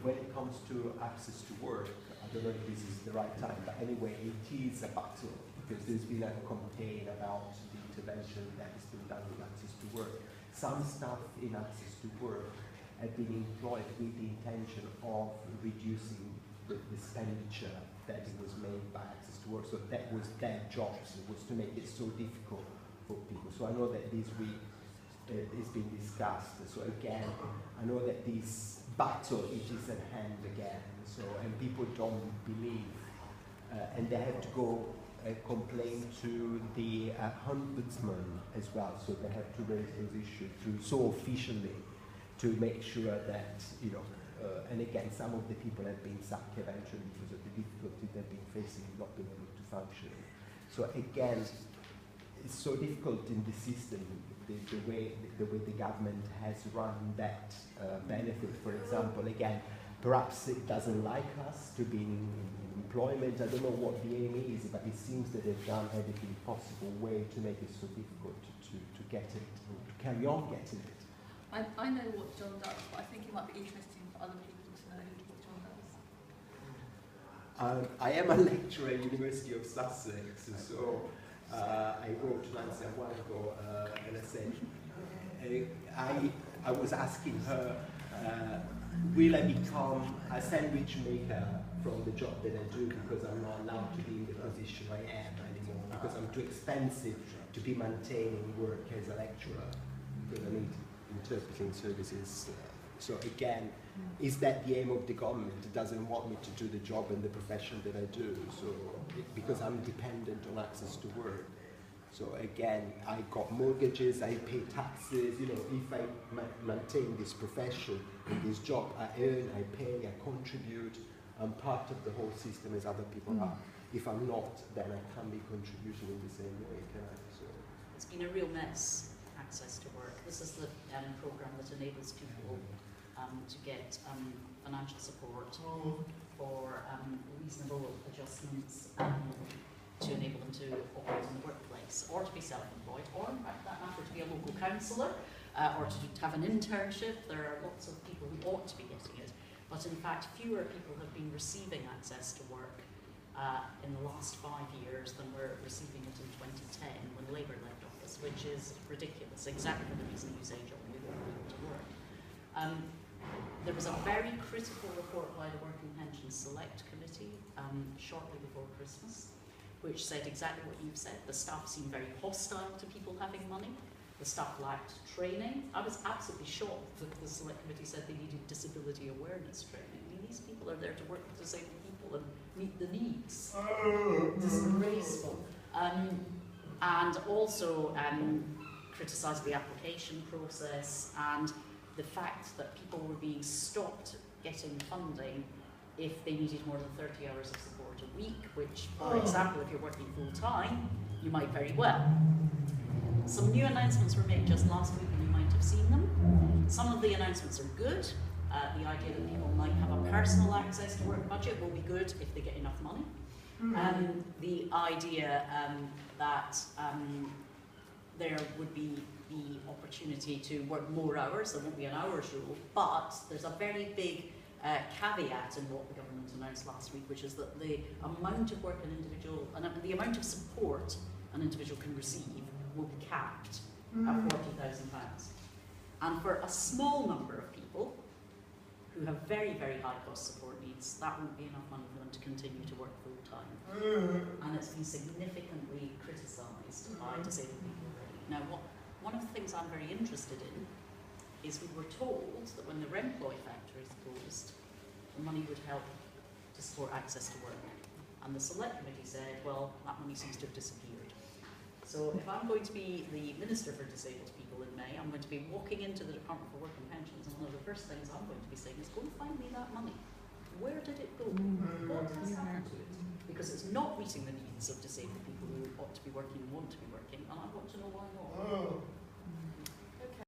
when it comes to access to work, I don't know if this is the right time, but anyway, it is a battle because there's been a campaign about the intervention that has been done with access to work. Some staff in access to work have been employed with the intention of reducing the expenditure that it was made by access to work. So that was their jobs, it was to make it so difficult for people. So I know that this week it's been discussed. So again, I know that this battle it is at hand again. So and people don't believe, and they have to go complain to the ombudsman as well. So they have to raise those issues so officially to make sure that and again, some of the people have been sacked eventually because of the difficulty they've been facing, not being able to function. So again, it's so difficult in the system. The way the government has run that benefit, for example, again, perhaps it doesn't like us to be in employment. I don't know what the aim is, but it seems that they've done everything possible way to make it so difficult to get it, to carry on getting it. I know what John does, but I think it might be interesting for other people to know what John does. I am a lecturer at University of Sussex, so I wrote to Nancy a while ago, and I said, I was asking her, will I become a sandwich maker from the job that I do because I'm not allowed to be in the position I am anymore, because I'm too expensive to be maintaining work as a lecturer, because I need interpreting services. So again, is that the aim of the government? It doesn't want me to do the job and the profession that I do, so because I'm dependent on access to work. So again, I got mortgages, I pay taxes, if I maintain this profession and this job, I earn, I pay, I contribute, I'm part of the whole system as other people are. If I'm not, then I can't be contributing in the same way, can I? So it's been a real mess, access to work. This is the programme that enables people to get financial support for reasonable adjustments to enable them to operate in the workplace, or to be self-employed, or in fact that matter to be a local councillor, or to have an internship. There are lots of people who ought to be getting it, but in fact fewer people have been receiving access to work in the last 5 years than were receiving it in 2010 when Labour left office, which is ridiculous, exactly for the reason you say, John, we want people to work. There was a very critical report by the Working Pensions Select Committee shortly before Christmas, which said exactly what you've said. The staff seemed very hostile to people having money. The staff lacked training. I was absolutely shocked that the Select Committee said they needed disability awareness training. I mean, these people are there to work with disabled people and meet the needs. Disgraceful. And also criticised the application process and the fact that people were being stopped getting funding if they needed more than 30 hours of support a week, which, for example, if you're working full-time, you might very well. Some new announcements were made just last week and you might have seen them. Some of the announcements are good. The idea that people might have a personal access to work budget will be good if they get enough money. The idea that there would be the opportunity to work more hours, there won't be an hours rule, but there's a very big caveat in what the government announced last week, which is that the amount of work an individual, the amount of support an individual can receive will be capped at £40,000. And for a small number of people who have very, very high cost support needs, that won't be enough money for them to continue to work full time. And it's been significantly criticised by disabled people already. Now, one of the things I'm very interested in is we were told that when the Remploy factories closed, the money would help to support access to work. And the Select Committee said, well, that money seems to have disappeared. So if I'm going to be the Minister for Disabled People in May, I'm going to be walking into the Department for Work and Pensions, and one of the first things I'm going to be saying is, go and find me that money. Where did it go? What has happened to it? Because it's not meeting the needs of disabled people who ought to be working and want to be working, and I want to know why not.